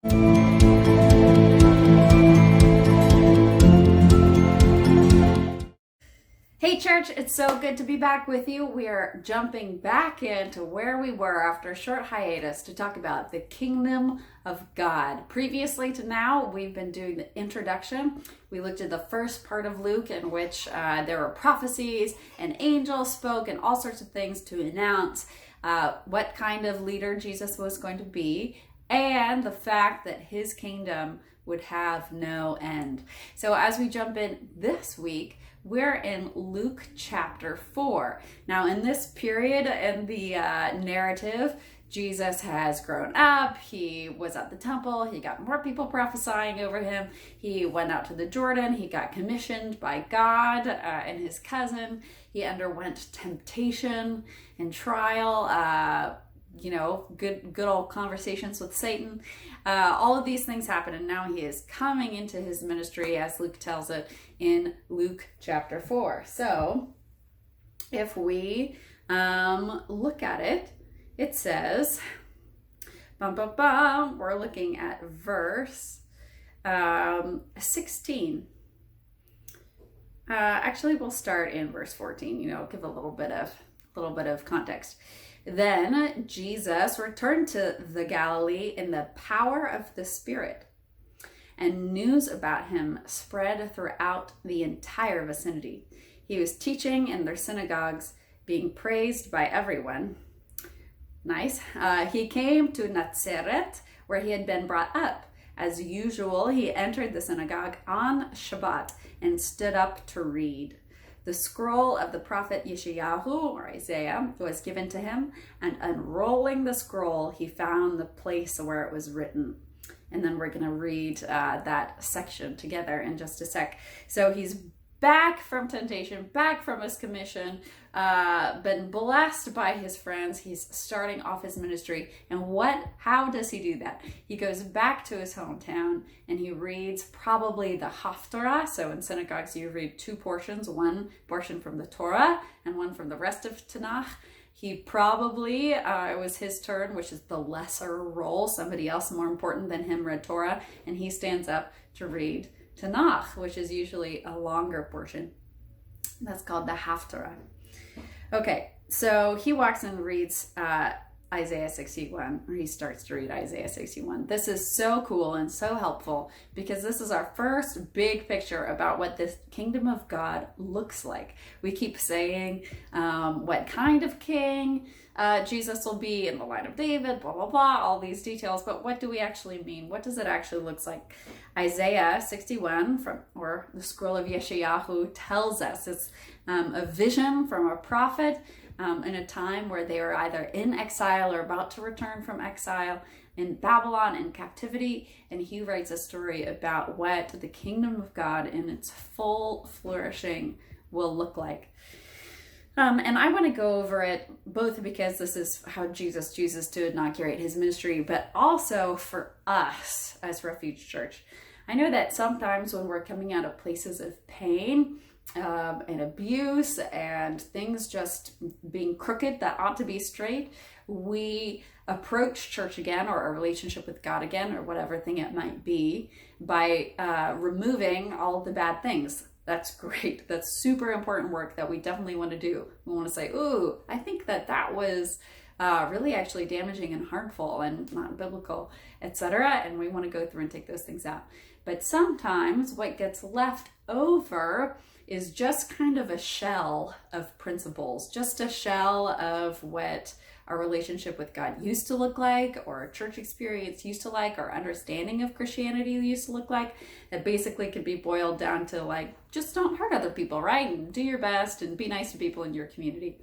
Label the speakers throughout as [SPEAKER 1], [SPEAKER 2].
[SPEAKER 1] Hey church, it's so good to be back with you. We are jumping back into where we were after a short hiatus to talk about the kingdom of God. Previously to now, we've been doing the introduction. We looked at the first part of Luke in which there were prophecies and angels spoke and all sorts of things to announce what kind of leader Jesus was going to be and the fact that his kingdom would have no end. So as we jump in this week, we're in Luke chapter 4. Now, in this period in the narrative, Jesus has grown up. He was at the temple. He got more people prophesying over him. He went out to the Jordan. He got commissioned by God and his cousin. He underwent temptation and trial, good old conversations with Satan. All of these things happen, and now he is coming into his ministry, as Luke tells it in Luke chapter 4. So, if we look at it, it says, we're looking at verse 16. Actually, we'll start in verse 14. Give a little bit of context. Then Jesus returned to the Galilee in the power of the Spirit, and news about him spread throughout the entire vicinity. He was teaching in their synagogues, being praised by everyone. Nice. He came to Nazareth, where he had been brought up. As usual, he entered the synagogue on Shabbat and stood up to read. The scroll of the prophet Yeshayahu, or Isaiah, was given to him, and unrolling the scroll, he found the place where it was written. And then we're going to read that section together in just a sec. So he's back from temptation, back from his commission, been blessed by his friends. He's starting off his ministry. And how does he do that? He goes back to his hometown and he reads probably the Haftarah. So in synagogues, you read two portions, one portion from the Torah and one from the rest of Tanakh. He probably, it was his turn, which is the lesser role. Somebody else more important than him read Torah, and he stands up to read Tanakh, which is usually a longer portion. That's called the Haftarah. Okay, so he walks and reads Isaiah 61, or he starts to read Isaiah 61. This is so cool and so helpful because this is our first big picture about what this kingdom of God looks like. We keep saying what kind of king Jesus will be in the line of David, blah, blah, blah, all these details. But what do we actually mean? What does it actually look like? Isaiah 61, or the scroll of Yeshayahu, tells us it's a vision from a prophet in a time where they were either in exile or about to return from exile in Babylon in captivity. And he writes a story about what the kingdom of God in its full flourishing will look like. And I want to go over it both because this is how Jesus chooses to inaugurate his ministry, but also for us as Refuge Church. I know that sometimes when we're coming out of places of pain and abuse and things just being crooked that ought to be straight, we approach church again, or a relationship with God again, or whatever thing it might be, by removing all the bad things. That's great. That's super important work that we definitely want to do. We want to say, ooh, I think that was really actually damaging and harmful and not biblical, etc. And we want to go through and take those things out. But sometimes what gets left over is just kind of a shell of principles, just a shell of what our relationship with God used to look like, or our church experience used to like, our understanding of Christianity used to look like. That basically could be boiled down to like, just don't hurt other people, right? And do your best and be nice to people in your community.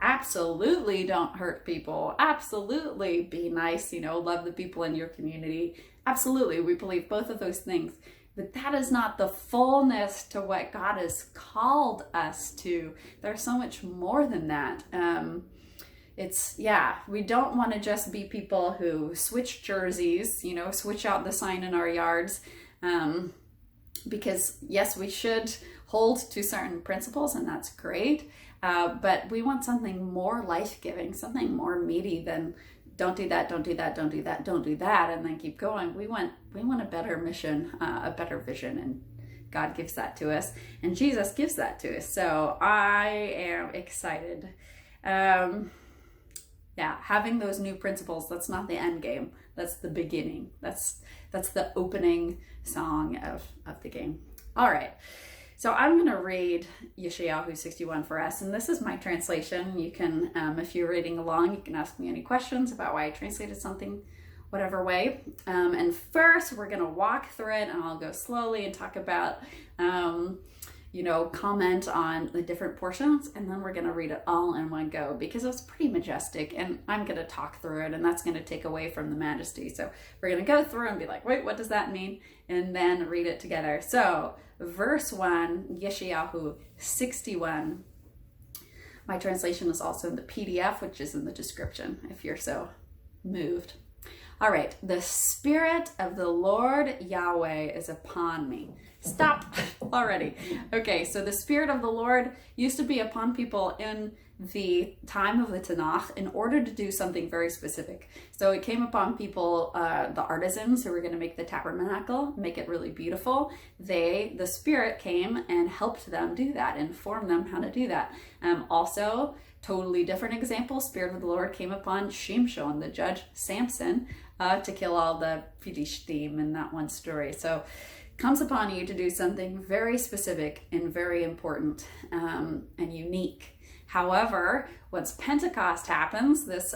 [SPEAKER 1] Absolutely don't hurt people. Absolutely be nice, love the people in your community. Absolutely, we believe both of those things. But that is not the fullness to what God has called us to. There's so much more than that. We don't want to just be people who switch jerseys, switch out the sign in our yards. Because yes, we should hold to certain principles, and that's great. But we want something more life-giving, something more meaty than don't do that, don't do that, don't do that, don't do that, and then keep going. We want a better mission, a better vision, and God gives that to us, and Jesus gives that to us. So I am excited. Having those new principles, that's not the end game. That's the beginning. That's the opening song of the game. All right. So I'm going to read Yeshayahu 61 for us, and this is my translation. You can, if you're reading along, you can ask me any questions about why I translated something whatever way. And first, we're going to walk through it, and I'll go slowly and talk about, comment on the different portions, and then we're going to read it all in one go because it's pretty majestic, and I'm going to talk through it, and that's going to take away from the majesty. So we're going to go through and be like, wait, what does that mean? And then read it together. So verse 1, Yeshayahu 61. My translation is also in the PDF, which is in the description if you're so moved. All right. The Spirit of the Lord Yahweh is upon me. Stop already. Okay, so the Spirit of the Lord used to be upon people in the time of the Tanakh in order to do something very specific. So it came upon people, the artisans who were going to make the tabernacle, make it really beautiful. The Spirit came and helped them do that, informed them how to do that. Also, totally different example, Spirit of the Lord came upon Shimshon, the judge Samson, to kill all the Philistine in that one story. So comes upon you to do something very specific and very important and unique. However, once Pentecost happens, this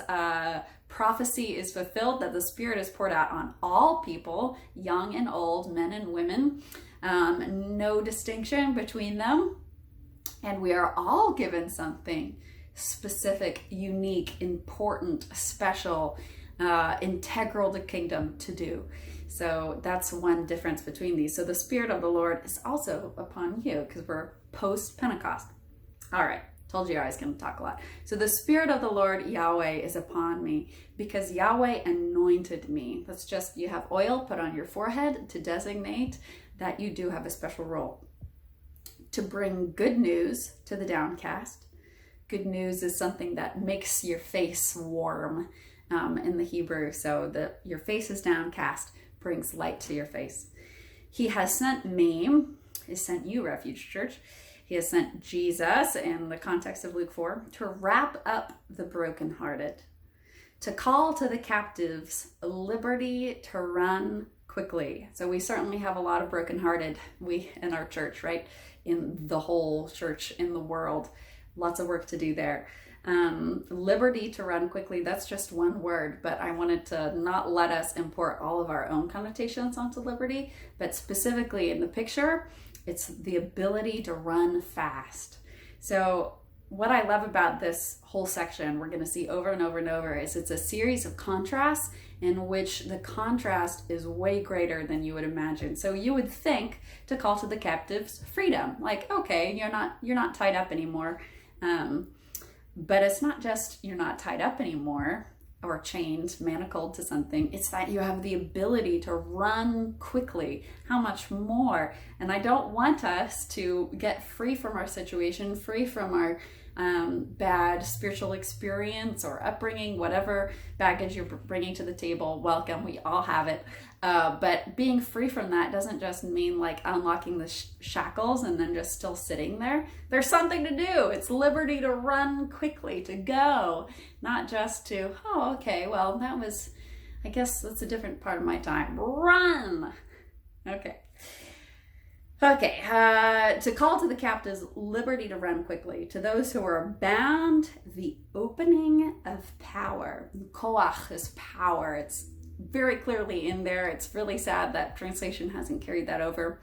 [SPEAKER 1] prophecy is fulfilled that the Spirit is poured out on all people, young and old, men and women, no distinction between them. And we are all given something specific, unique, important, special, integral to kingdom to do. So that's one difference between these. So the Spirit of the Lord is also upon you because we're post-Pentecost. All right. Told you I was going to talk a lot. So the Spirit of the Lord Yahweh is upon me because Yahweh anointed me. That's just, you have oil put on your forehead to designate that you do have a special role. To bring good news to the downcast. Good news is something that makes your face warm in the Hebrew. So your face is downcast, brings light to your face. He has sent me, he sent you, Refuge Church. He has sent Jesus, in the context of Luke 4, to wrap up the brokenhearted, to call to the captives liberty to run quickly. So we certainly have a lot of brokenhearted, we in our church, right? In the whole church, in the world. Lots of work to do there. Liberty to run quickly, that's just one word, but I wanted to not let us import all of our own connotations onto liberty, but specifically in the picture, it's the ability to run fast. So what I love about this whole section, we're going to see over and over and over, is it's a series of contrasts in which the contrast is way greater than you would imagine. So you would think to call to the captives freedom, like, okay, you're not tied up anymore. But it's not just you're not tied up anymore or chained, manacled to something. It's that you have the ability to run quickly. How much more? And I don't want us to get free from our situation, free from our bad spiritual experience or upbringing, whatever baggage you're bringing to the table. Welcome, we all have it. But being free from that doesn't just mean like unlocking the shackles and then just still sitting there. There's something to do. It's liberty to run quickly, to go, not just to, oh, okay, well, I guess that's a different part of my time. Run. Okay. To call to the captives liberty to run quickly. To those who are bound, the opening of power. Koach is power. It's very clearly in there. It's really sad that translation hasn't carried that over.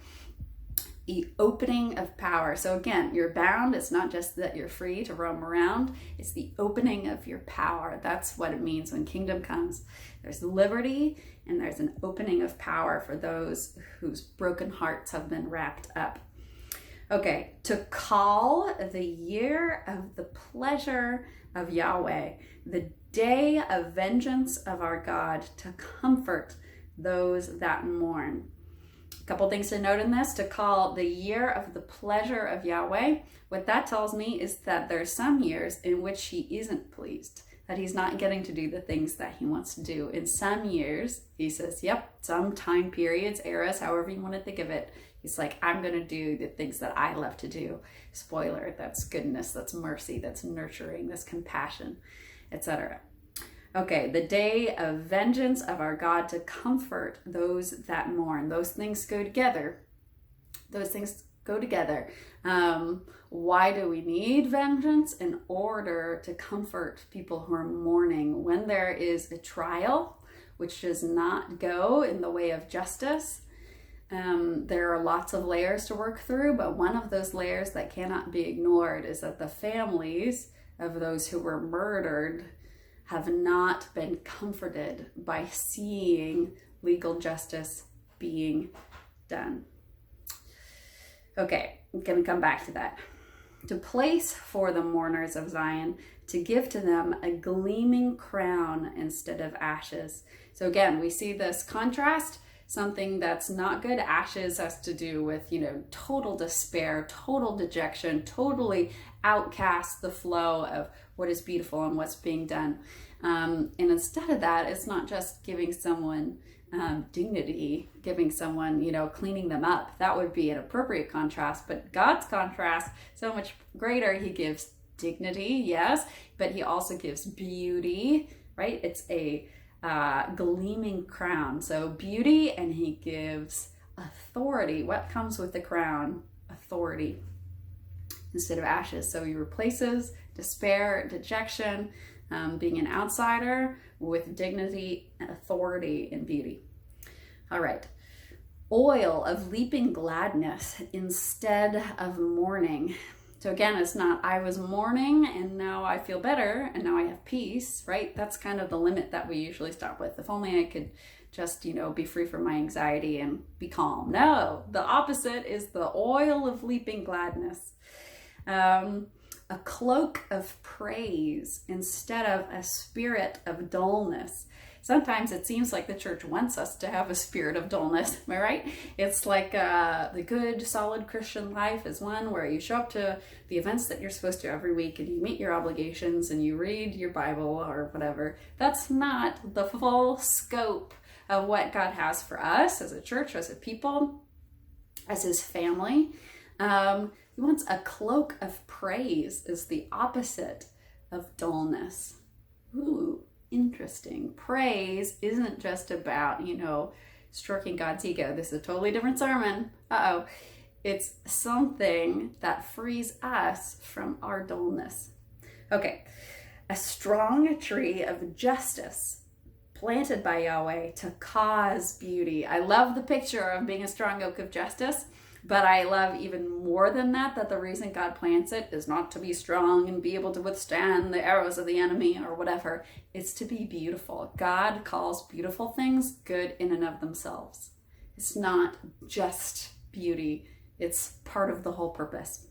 [SPEAKER 1] The opening of power. So again, you're bound. It's not just that you're free to roam around. It's the opening of your power. That's what it means when kingdom comes. There's liberty and there's an opening of power for those whose broken hearts have been wrapped up. Okay, to call the year of the pleasure of Yahweh, the day of vengeance of our God, to comfort those that mourn. A couple things to note in this: to call the year of the pleasure of Yahweh. What that tells me is that there's some years in which he isn't pleased. that he's not getting to do the things that he wants to do. In some years, he says, yep, some time periods, eras, however you want to think of it, he's like, I'm going to do the things that I love to do. Spoiler, that's goodness, that's mercy, that's nurturing, that's compassion, etc. Okay, the day of vengeance of our God to comfort those that mourn. Those things go together. Those things go together. Why do we need vengeance? In order to comfort people who are mourning. When there is a trial, which does not go in the way of justice, there are lots of layers to work through, but one of those layers that cannot be ignored is that the families of those who were murdered have not been comforted by seeing legal justice being done. Okay, I'm going to come back to that. To place for the mourners of Zion, to give to them a gleaming crown instead of ashes. So again, we see this contrast. Something that's not good. Ashes has to do with, total despair, total dejection, totally outcast the flow of what is beautiful and what's being done. And instead of that, it's not just giving someone dignity, giving someone, cleaning them up. That would be an appropriate contrast, but God's contrast, so much greater. He gives dignity, yes, but he also gives beauty, right? It's a gleaming crown. So beauty, and he gives authority. What comes with the crown? Authority instead of ashes. So he replaces despair, dejection, being an outsider with dignity, authority, and beauty. All right. Oil of leaping gladness instead of mourning. So again, it's not I was mourning and now I feel better and now I have peace, right? That's kind of the limit that we usually stop with. If only I could just, be free from my anxiety and be calm. No, the opposite is the oil of leaping gladness. A cloak of praise instead of a spirit of dullness. Sometimes it seems like the church wants us to have a spirit of dullness, am I right? It's like the good, solid Christian life is one where you show up to the events that you're supposed to every week and you meet your obligations and you read your Bible or whatever. That's not the full scope of what God has for us as a church, as a people, as his family. He wants a cloak of praise is the opposite of dullness. Ooh. Interesting. Praise isn't just about, stroking God's ego. This is a totally different sermon. It's something that frees us from our dullness. Okay. A strong tree of justice planted by Yahweh to cause beauty. I love the picture of being a strong oak of justice. But I love even more than that the reason God plants it is not to be strong and be able to withstand the arrows of the enemy or whatever. It's to be beautiful. God calls beautiful things good in and of themselves. It's not just beauty. It's part of the whole purpose.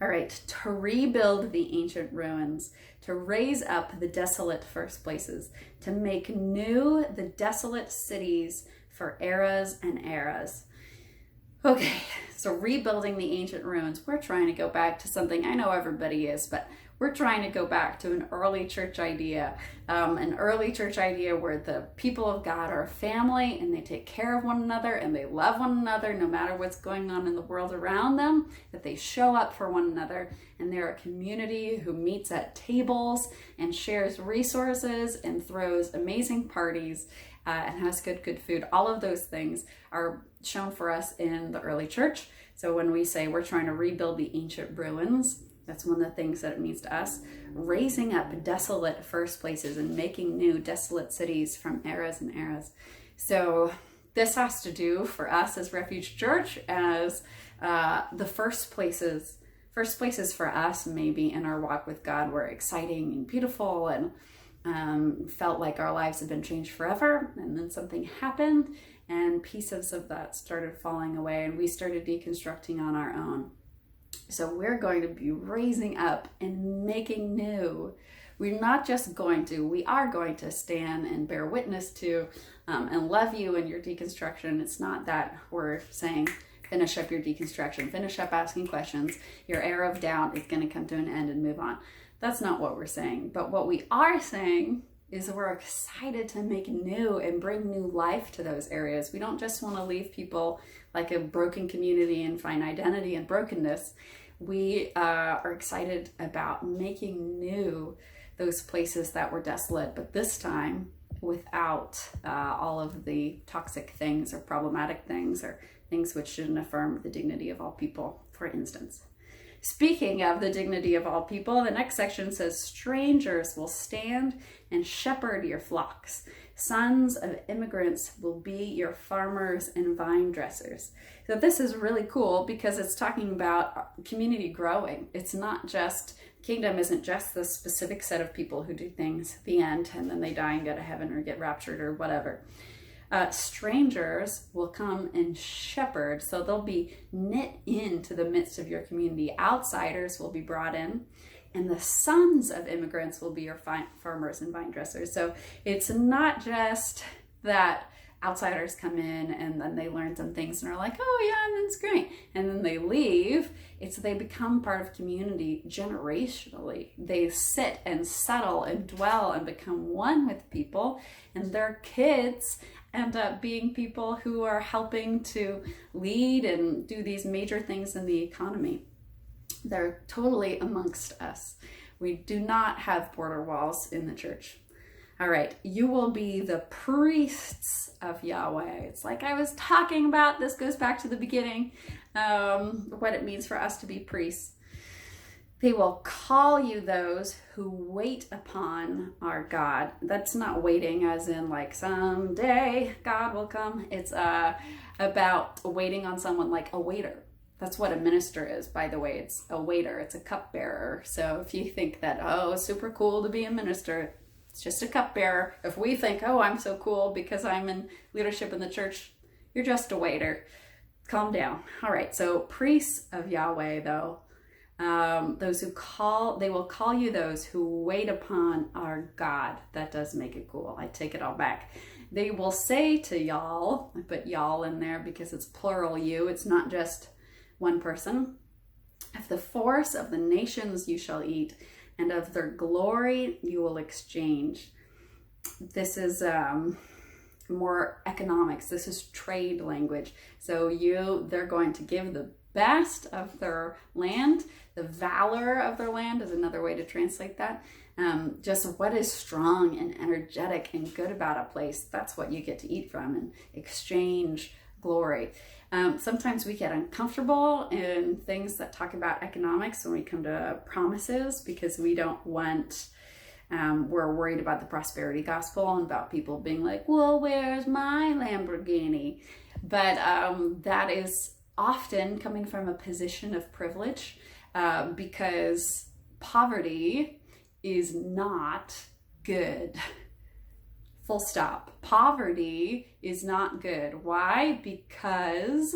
[SPEAKER 1] All right, to rebuild the ancient ruins, to raise up the desolate first places, to make new the desolate cities for eras and eras. Okay, so rebuilding the ancient ruins. We're trying to go back to something, I know everybody is, but we're trying to go back to an early church idea. An early church idea where the people of God are a family and they take care of one another and they love one another no matter what's going on in the world around them, that they show up for one another, and they're a community who meets at tables and shares resources and throws amazing parties and has good food. All of those things are shown for us in the early church. So when we say we're trying to rebuild the ancient ruins, that's one of the things that it means to us. Raising up desolate first places and making new desolate cities from eras and eras. So this has to do for us as Refuge Church as the first places for us maybe in our walk with God were exciting and beautiful and felt like our lives had been changed forever, and then something happened and pieces of that started falling away and we started deconstructing on our own. So we're going to be raising up and making new. We're not just going to, we are going to stand and bear witness to and love you in your deconstruction. It's not that we're saying finish up your deconstruction, finish up asking questions. Your era of doubt is going to come to an end and move on. That's not what we're saying. But what we are saying is that we're excited to make new and bring new life to those areas. We don't just want to leave people like a broken community and find identity in brokenness. We are excited about making new those places that were desolate, but this time without all of the toxic things or problematic things or things which shouldn't affirm the dignity of all people, for instance. Speaking of the dignity of all people, the next section says, strangers will stand and shepherd your flocks. Sons of immigrants will be your farmers and vine dressers. So this is really cool because it's talking about community growing. It's not just, kingdom isn't just the specific set of people who do things at the end and then they die and go to heaven or get raptured or whatever. Strangers will come and shepherd, so they'll be knit into the midst of your community. Outsiders will be brought in, and the sons of immigrants will be your farmers and vine dressers. So it's not just that outsiders come in and then they learn some things and are like, oh yeah, that's great, and then they leave. It's they become part of community generationally. They sit and settle and dwell and become one with people, and their kids end up being people who are helping to lead and do these major things in the economy. They're totally amongst us. We do not have border walls in the church. All right, you will be the priests of Yahweh. It's like I was talking about. This goes back to the beginning, what it means for us to be priests. They will call you those who wait upon our God. That's not waiting as in like someday God will come. It's about waiting on someone like a waiter. That's what a minister is, by the way. It's a waiter. It's a cupbearer. So if you think that, oh, it's super cool to be a minister, it's just a cupbearer. If we think, oh, I'm so cool because I'm in leadership in the church, you're just a waiter. Calm down. All right, so priests of Yahweh, though, those who call, they will call you those who wait upon our God. That does make it cool. I take it all back. They will say to y'all, I put y'all in there because it's plural you. It's not just one person. Of the force of the nations you shall eat, and of their glory you will exchange. This is more economics. This is trade language. So they're going to give the best of their land. The valor of their land is another way to translate that. Just what is strong and energetic and good about a place, that's what you get to eat from and exchange glory. Sometimes we get uncomfortable in things that talk about economics when we come to promises because we don't want, we're worried about the prosperity gospel and about people being like, well, where's my Lamborghini? But that is often coming from a position of privilege because poverty is not good. Full stop. Poverty is not good. Why? Because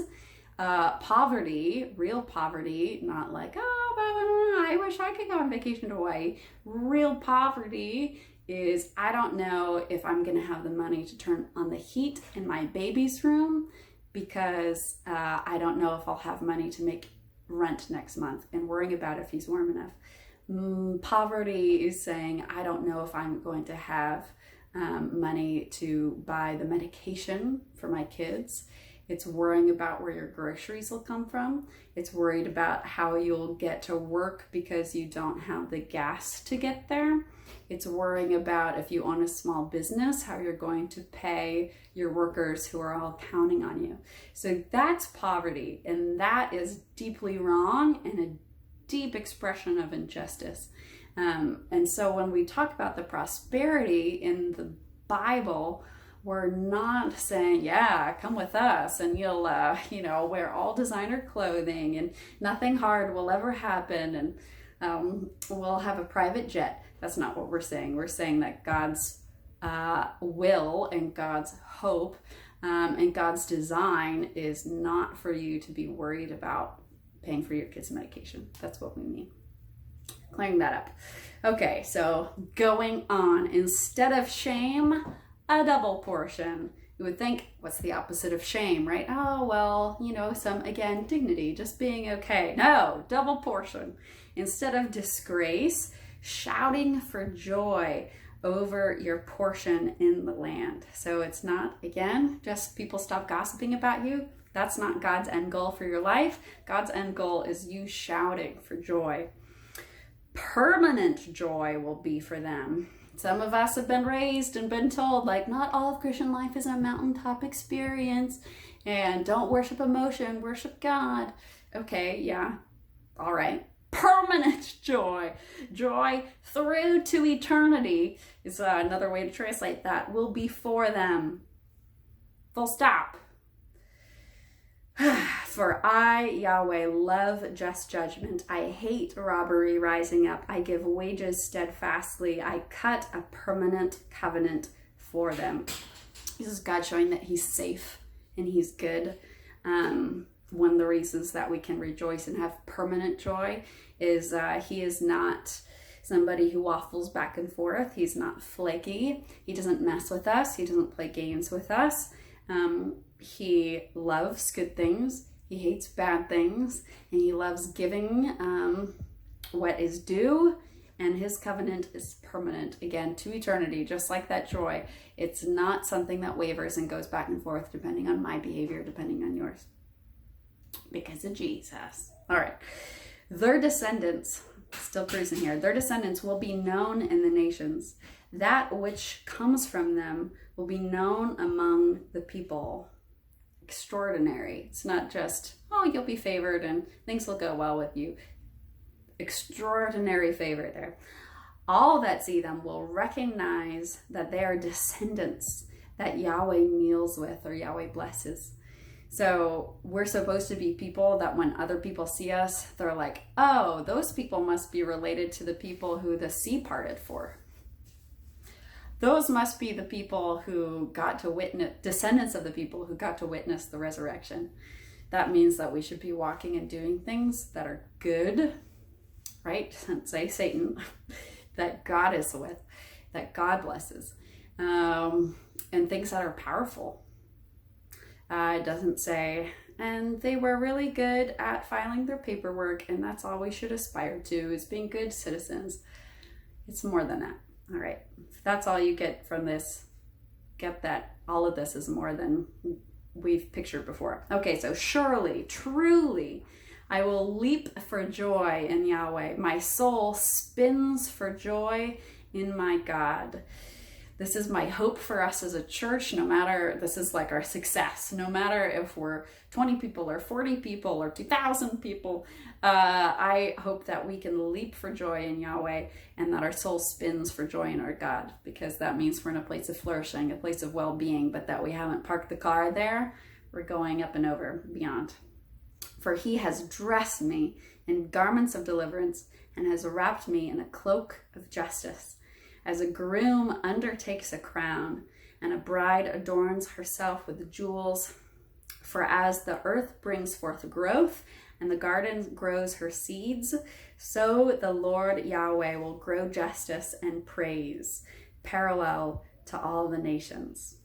[SPEAKER 1] poverty, real poverty, not like, oh, I wish I could go on vacation to Hawaii. Real poverty is, I don't know if I'm going to have the money to turn on the heat in my baby's room because I don't know if I'll have money to make rent next month and worrying about if he's warm enough. Poverty is saying, I don't know if I'm going to have money to buy the medication for my kids. It's worrying about where your groceries will come from. It's worried about how you'll get to work because you don't have the gas to get there. It's worrying about if you own a small business, how you're going to pay your workers who are all counting on you. So that's poverty, and that is deeply wrong and a deep expression of injustice. And so when we talk about the prosperity in the Bible, we're not saying, yeah, come with us and you'll, wear all designer clothing and nothing hard will ever happen and we'll have a private jet. That's not what we're saying. We're saying that God's will and God's hope and God's design is not for you to be worried about paying for your kids' medication. That's what we mean. Clearing that up. Okay, so going on. Instead of shame, a double portion. You would think, what's the opposite of shame, right? Oh, well, some, again, dignity, just being okay. No, double portion. Instead of disgrace, shouting for joy over your portion in the land. So it's not, again, just people stop gossiping about you. That's not God's end goal for your life. God's end goal is you shouting for joy. Permanent joy will be for them. Some of us have been raised and been told, like, not all of Christian life is a mountaintop experience, and don't worship emotion, worship God. Okay, yeah, all right. Permanent joy, joy through to eternity is another way to translate that, will be for them. Full stop. For I, Yahweh, love just judgment. I hate robbery rising up. I give wages steadfastly. I cut a permanent covenant for them. This is God showing that he's safe and he's good. One of the reasons that we can rejoice and have permanent joy is he is not somebody who waffles back and forth. He's not flaky. He doesn't mess with us. He doesn't play games with us. He loves good things. He hates bad things. And he loves giving what is due. And his covenant is permanent, again, to eternity, just like that joy. It's not something that wavers and goes back and forth depending on my behavior, depending on yours. Because of Jesus. All right. Their descendants, still cruising here, their descendants will be known in the nations. That which comes from them will be known among the people. Extraordinary. It's not just, oh, you'll be favored and things will go well with you. Extraordinary favor there. All that see them will recognize that they are descendants that Yahweh meals with or Yahweh blesses. So we're supposed to be people that when other people see us, they're like, oh, those people must be related to the people who the sea parted for. Those must be the people who got to witness, descendants of the people who got to witness the resurrection. That means that we should be walking and doing things that are good, right? Don't say Satan, that God is with, that God blesses, and things that are powerful. It doesn't say, and they were really good at filing their paperwork, and that's all we should aspire to, is being good citizens. It's more than that. All right. If that's all you get from this, get that all of this is more than we've pictured before. Okay, so surely, truly, I will leap for joy in Yahweh. My soul spins for joy in my God. This is my hope for us as a church, no matter, this is like our success, no matter if we're 20 people or 40 people or 2,000 people, I hope that we can leap for joy in Yahweh and that our soul spins for joy in our God, because that means we're in a place of flourishing, a place of well-being, but that we haven't parked the car there, we're going up and over beyond. For he has dressed me in garments of deliverance and has wrapped me in a cloak of justice. As a groom undertakes a crown, and a bride adorns herself with jewels. For as the earth brings forth growth, and the garden grows her seeds, so the Lord Yahweh will grow justice and praise, parallel to all the nations.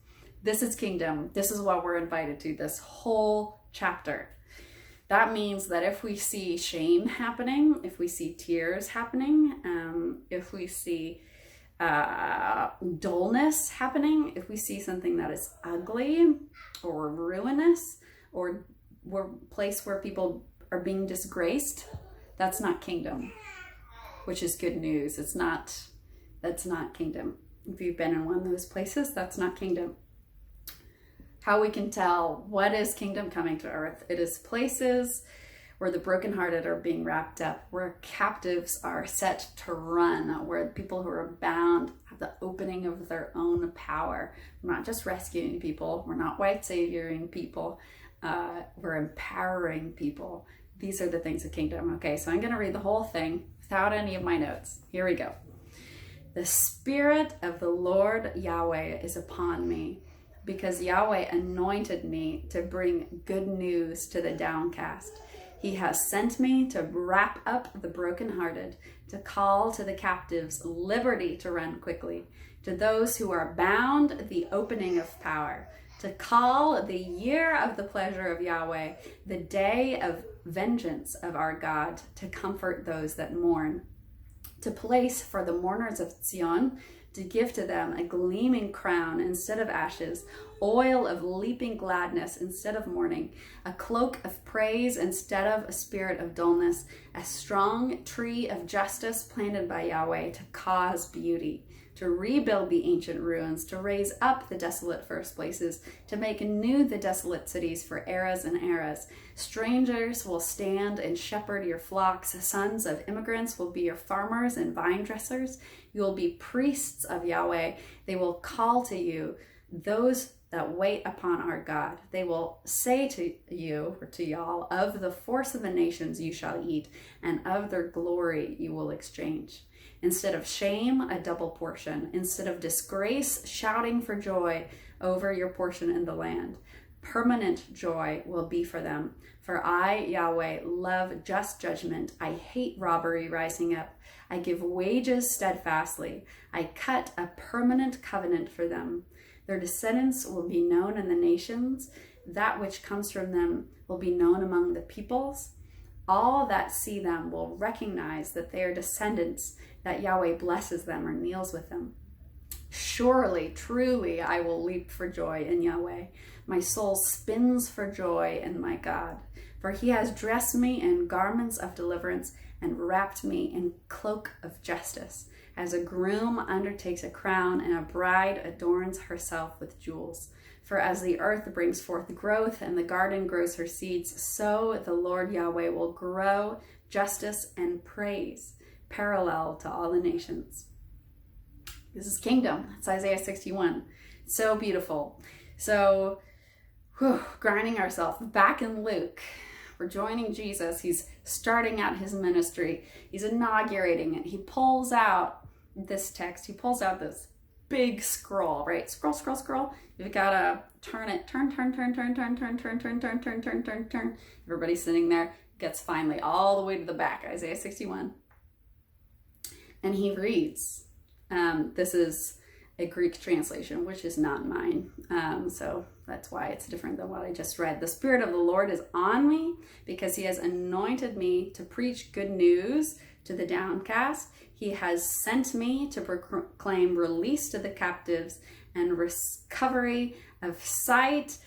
[SPEAKER 1] This is kingdom. This is what we're invited to, this whole chapter. That means that if we see shame happening, if we see tears happening, if we see dullness happening, if we see something that is ugly or ruinous or a place where people are being disgraced, that's not kingdom, which is good news. That's not kingdom. If you've been in one of those places, that's not kingdom. How we can tell what is kingdom coming to earth? It is places where the brokenhearted are being wrapped up, where captives are set to run, where people who are bound have the opening of their own power. We're not just rescuing people. We're not white savioring people. We're empowering people. These are the things of kingdom. Okay, so I'm going to read the whole thing without any of my notes. Here we go. The Spirit of the Lord Yahweh is upon me, because Yahweh anointed me to bring good news to the downcast. He has sent me to wrap up the brokenhearted, to call to the captives liberty to run quickly, to those who are bound the opening of power, to call the year of the pleasure of Yahweh, the day of vengeance of our God, to comfort those that mourn, to place for the mourners of Zion, to give to them a gleaming crown instead of ashes, oil of leaping gladness instead of mourning, a cloak of praise instead of a spirit of dullness, a strong tree of justice planted by Yahweh to cause beauty, to rebuild the ancient ruins, to raise up the desolate first places, to make new the desolate cities for eras and eras. Strangers will stand and shepherd your flocks. Sons of immigrants will be your farmers and vine dressers. You will be priests of Yahweh. They will call to you those that wait upon our God. They will say to you, or to y'all, of the force of the nations you shall eat, and of their glory you will exchange. Instead of shame, a double portion. Instead of disgrace, shouting for joy over your portion in the land. Permanent joy will be for them. For I, Yahweh, love just judgment. I hate robbery rising up. I give wages steadfastly. I cut a permanent covenant for them. Their descendants will be known in the nations. That which comes from them will be known among the peoples. All that see them will recognize that they are descendants, that Yahweh blesses them or kneels with them. Surely, truly, I will leap for joy in Yahweh. My soul spins for joy in my God. For he has dressed me in garments of deliverance and wrapped me in cloak of justice. As a groom undertakes a crown and a bride adorns herself with jewels. For as the earth brings forth growth and the garden grows her seeds, so the Lord Yahweh will grow justice and praise, parallel to all the nations. This is kingdom. It's Isaiah 61. So beautiful. So, grinding ourselves back in Luke. We're joining Jesus. He's starting out his ministry. He's inaugurating it. He pulls out this text. He pulls out this big scroll, right? Scroll. You've got to turn it. Turn. Everybody's sitting there. Gets finally all the way to the back. Isaiah 61. And he reads. This is a Greek translation, which is not mine. So that's why it's different than what I just read. The Spirit of the Lord is on me because he has anointed me to preach good news to the downcast. He has sent me to proclaim release to the captives and recovery of sight.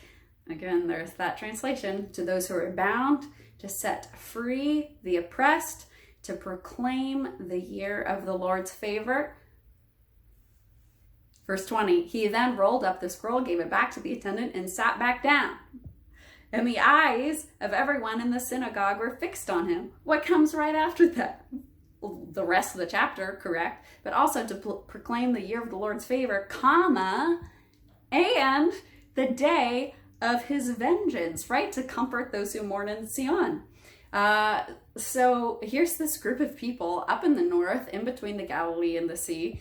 [SPEAKER 1] Again, there's that translation. To those who are bound, to set free the oppressed, to proclaim the year of the Lord's favor. Verse 20, he then rolled up the scroll, gave it back to the attendant, and sat back down. And the eyes of everyone in the synagogue were fixed on him. What comes right after that? The rest of the chapter, correct? But also to proclaim the year of the Lord's favor, comma, and the day of his vengeance, right? To comfort those who mourn in Zion. So here's this group of people up in the north, in between the Galilee and the sea.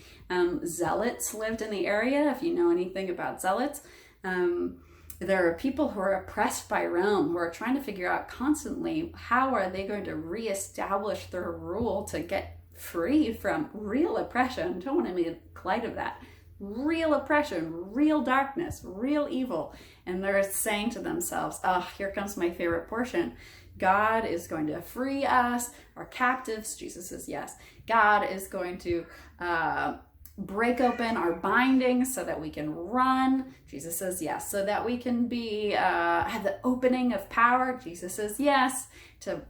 [SPEAKER 1] Zealots lived in the area, if you know anything about zealots. There are people who are oppressed by Rome, who are trying to figure out constantly how are they going to reestablish their rule to get free from real oppression. Don't want to make light of that. Real oppression, real darkness, real evil. And they're saying to themselves, oh, here comes my favorite portion. God is going to free us, our captives. Jesus says yes. God is going to break open our bindings so that we can run. Jesus says yes. So that we can be have the opening of power. Jesus says yes. To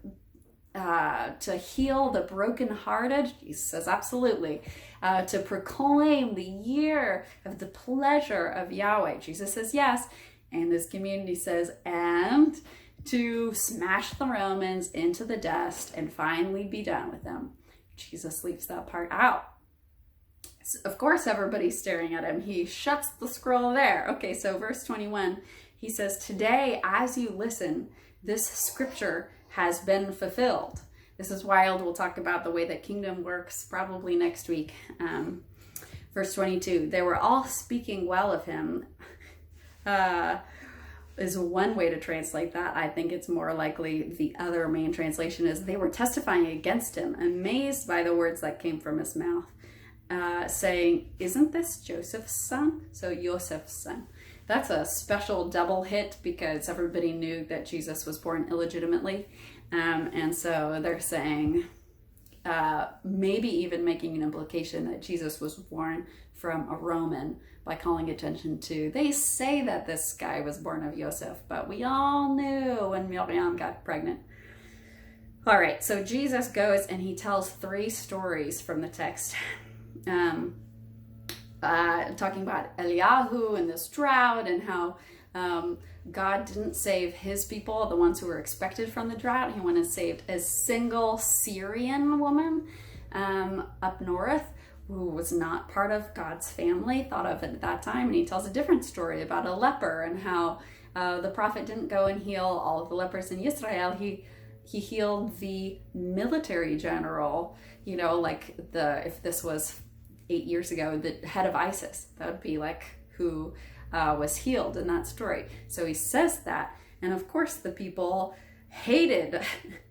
[SPEAKER 1] heal the brokenhearted. Jesus says absolutely. To proclaim the year of the pleasure of Yahweh. Jesus says yes. And this community says and to smash the Romans into the dust and finally be done with them. Jesus leaves that part out. Of course, everybody's staring at him. He shuts the scroll there. Okay, so verse 21, he says, today, as you listen, this scripture has been fulfilled. This is wild. We'll talk about the way that kingdom works probably next week. Verse 22, they were all speaking well of him. Is one way to translate that. I think it's more likely the other main translation is they were testifying against him, amazed by the words that came from his mouth, saying, isn't this Joseph's son? So Joseph's son. That's a special double hit because everybody knew that Jesus was born illegitimately. And so they're saying, maybe even making an implication that Jesus was born from a Roman by calling attention to, they say that this guy was born of Joseph, but we all knew when Miriam got pregnant. All right, so Jesus goes and he tells 3 stories from the text. Talking about Eliyahu and this drought and how God didn't save his people, the ones who were expected from the drought. He went and saved a single Syrian woman up north who was not part of God's family, thought of it at that time. And he tells a different story about a leper and how the prophet didn't go and heal all of the lepers in Israel. He healed the military general, you know, like if this was 8 years ago, the head of ISIS, that would be like who was healed in that story. So he says that, and of course the people hated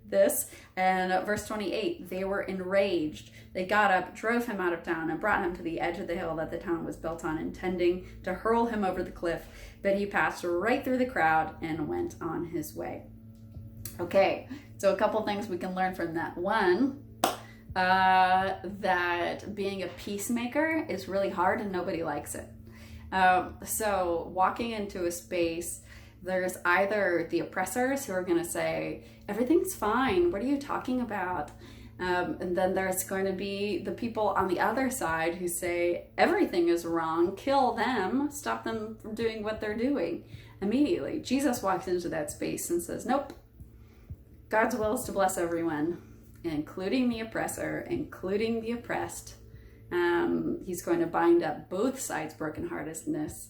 [SPEAKER 1] this. And verse 28, they were enraged. They got up, drove him out of town, and brought him to the edge of the hill that the town was built on, intending to hurl him over the cliff. But he passed right through the crowd and went on his way. Okay, so a couple things we can learn from that. One, that being a peacemaker is really hard and nobody likes it. So walking into a space, there's either the oppressors who are going to say, everything's fine, what are you talking about? And then there's going to be the people on the other side who say, everything is wrong, kill them, stop them from doing what they're doing immediately. Jesus walks into that space and says, nope, God's will is to bless everyone, including the oppressor, including the oppressed. He's going to bind up both sides' brokenheartedness,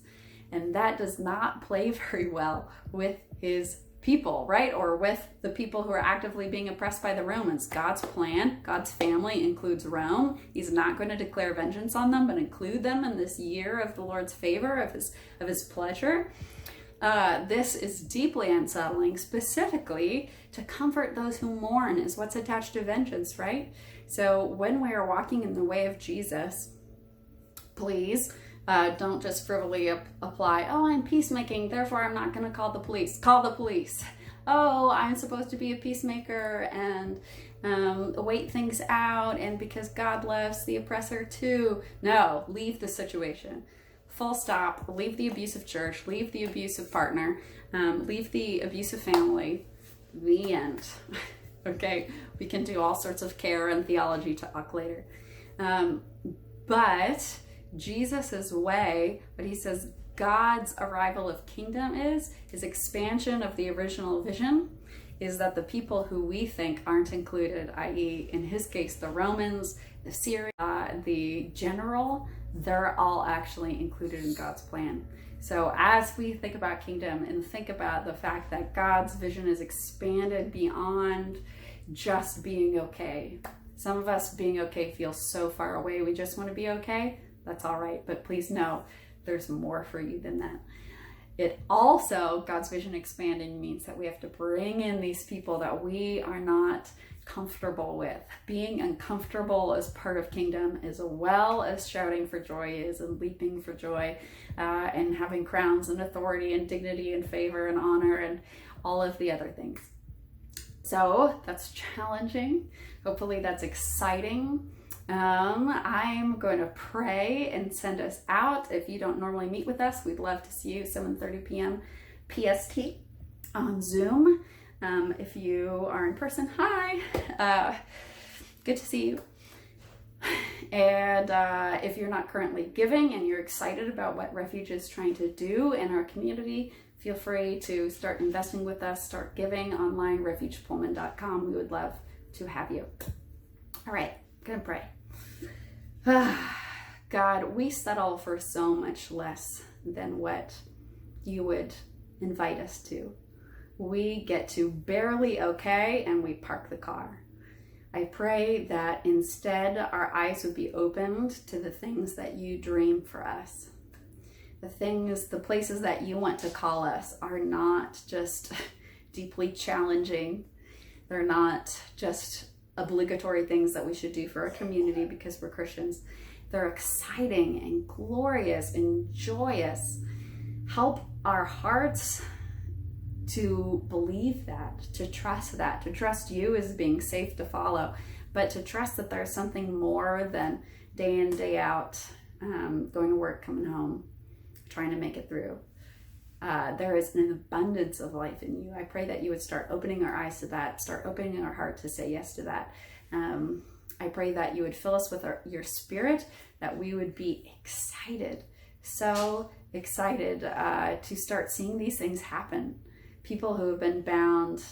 [SPEAKER 1] and that does not play very well with his people, right? Or with the people who are actively being oppressed by the Romans. God's plan, God's family includes Rome. He's not going to declare vengeance on them, but include them in this year of the Lord's favor, of his pleasure. This is deeply unsettling, specifically to comfort those who mourn is what's attached to vengeance, right? So when we are walking in the way of Jesus, please don't just frivolly apply, oh, I'm peacemaking, therefore I'm not going to call the police. Call the police. Oh, I'm supposed to be a peacemaker and wait things out, and because God loves the oppressor too. No, leave the situation. Full stop. Leave the abusive church. Leave the abusive partner. Leave the abusive family. The end. Okay, we can do all sorts of care and theology talk later. But Jesus's way, what he says God's arrival of kingdom is, his expansion of the original vision, is that the people who we think aren't included, i.e. in his case, the Romans, the Syrians, the general, they're all actually included in God's plan. So as we think about kingdom and think about the fact that God's vision is expanded beyond just being okay. Some of us being okay feels so far away. We just want to be okay. That's all right. But please know there's more for you than that. It also, God's vision expanding means that we have to bring in these people that we are not comfortable with. Being uncomfortable as part of kingdom, as well as shouting for joy is, and leaping for joy, and having crowns and authority and dignity and favor and honor and all of the other things. So that's challenging. Hopefully that's exciting. I'm going to pray and send us out. If you don't normally meet with us, we'd love to see you 7:30 p.m. PST on Zoom. If you are in person, hi, good to see you. And if you're not currently giving and you're excited about what Refuge is trying to do in our community, feel free to start investing with us, start giving online, refugepullman.com. We would love to have you. All right, gonna pray. God, we settle for so much less than what you would invite us to. We get to barely okay and we park the car. I pray that instead our eyes would be opened to the things that you dream for us. The places that you want to call us are not just deeply challenging. They're not just obligatory things that we should do for our community because we're Christians. They're exciting and glorious and joyous. Help our hearts to believe that, to trust you as being safe to follow. but to trust that there's something more than day in, day out, going to work, coming home, trying to make it through. There is an abundance of life in you. I pray that you would start opening our eyes to that, start opening our heart to say yes to that. I pray that you would fill us with your spirit, that we would be excited, so excited to start seeing these things happen. People who have been bound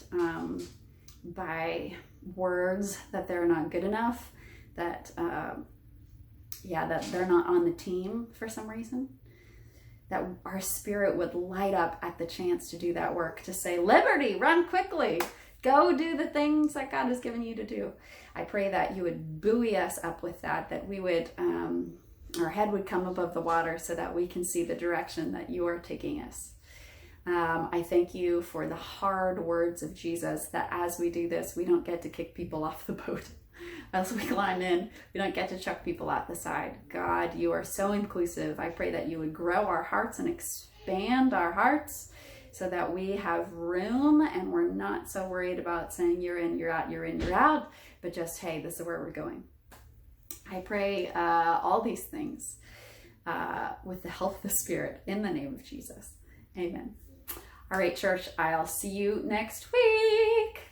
[SPEAKER 1] by words that they're not good enough, that they're not on the team for some reason, that our spirit would light up at the chance to do that work, to say, liberty, run quickly, go do the things that God has given you to do. I pray that you would buoy us up with that we would, our head would come above the water so that we can see the direction that you are taking us. I thank you for the hard words of Jesus, that as we do this, we don't get to kick people off the boat. As we climb in, we don't get to chuck people out the side. God, you are so inclusive. I pray that you would grow our hearts and expand our hearts so that we have room and we're not so worried about saying you're in, you're out, you're in, you're out, but just, hey, this is where we're going. I pray all these things with the help of the Spirit in the name of Jesus. Amen. All right, church, I'll see you next week.